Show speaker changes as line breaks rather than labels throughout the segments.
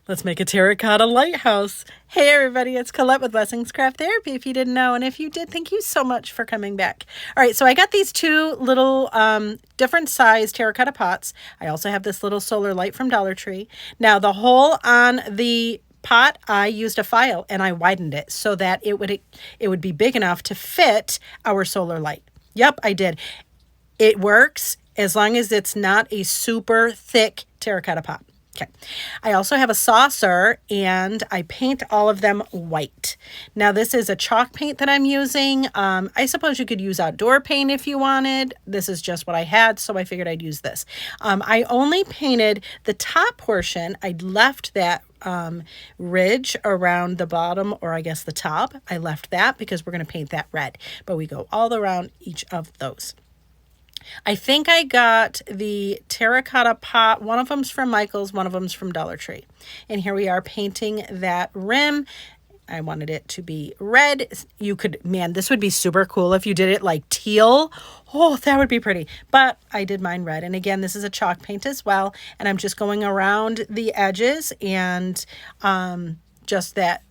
Let's make a terracotta lighthouse. Hey everybody, it's Colette with Blessings Craft Therapy, if you didn't know. And if you did, thank you so much for coming back. All right, so I got these two little different size terracotta pots. I also have this little solar light from Dollar Tree. Now the hole on the pot, I used a file and I widened it so that it would be big enough to fit our solar light. Yep, I did. It works as long as it's not a super thick terracotta pot. Okay. I also have a saucer and I paint all of them white. Now this is a chalk paint that I'm using. I suppose you could use outdoor paint if you wanted. This is just what I had, so I figured I'd use this. I only painted the top portion. I left that ridge around the bottom, or I guess the top. I left that because we're going to paint that red, but we go all around each of those. I think I got the terracotta pot. One of them's from Michael's, one of them's from Dollar Tree. And here we are painting that rim. I wanted it to be red. You could, man, this would be super cool if you did it like teal. Oh, that would be pretty. But I did mine red. And again, this is a chalk paint as well. And I'm just going around the edges and just that,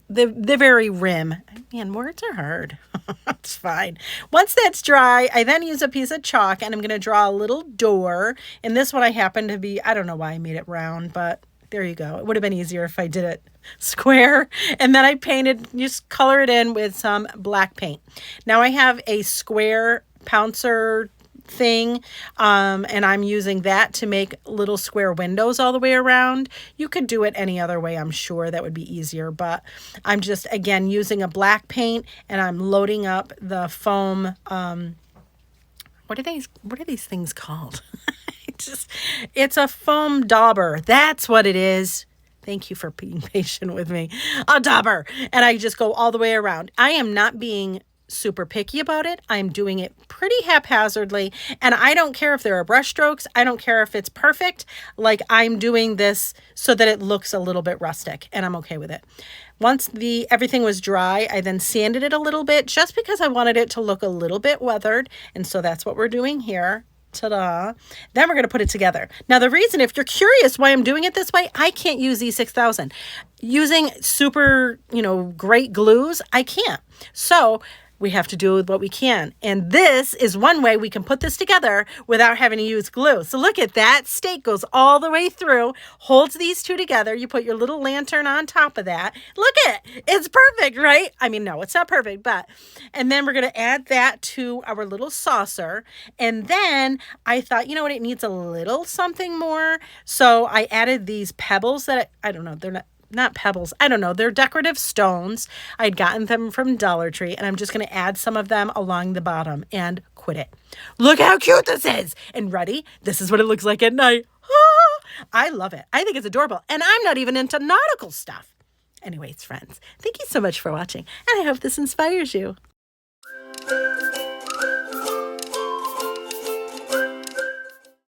the very rim. Man, words are hard. It's fine. Once that's dry, I then use a piece of chalk and I'm going to draw a little door. And this one I happen to be, I don't know why I made it round, but there you go. It would have been easier if I did it square. And then I painted, just color it in with some black paint. Now I have a square pouncer thing, and I'm using that to make little square windows all the way around. You could do it any other way, I'm sure that would be easier, but I'm just again using a black paint and I'm loading up the foam. What are these things called? It's a foam dauber. That's what it is. Thank you for being patient with me. A dauber. And I just go all the way around. I am not being super picky about it. I'm doing it pretty haphazardly, and I don't care if there are brush strokes. I don't care if it's perfect. Like, I'm doing this so that it looks a little bit rustic, and I'm okay with it. Once everything was dry, I then sanded it a little bit just because I wanted it to look a little bit weathered, and so that's what we're doing here. Ta-da. Then we're going to put it together. Now, the reason, if you're curious why I'm doing it this way, I can't use E6000. Using super, great glues, I can't. So we have to do what we can. And this is one way we can put this together without having to use glue. So look at that. Stake goes all the way through, holds these two together. You put your little lantern on top of that. Look at it. It's perfect, right? I mean, no, it's not perfect, but, and then we're going to add that to our little saucer. And then I thought, you know what? It needs a little something more. So I added these pebbles that I don't know. They're not pebbles. I don't know. They're decorative stones. I'd gotten them from Dollar Tree, and I'm just going to add some of them along the bottom and quit it. Look how cute this is. And ready? This is what it looks like at night. Ah, I love it. I think it's adorable. And I'm not even into nautical stuff. Anyways, friends, thank you so much for watching, and I hope this inspires you.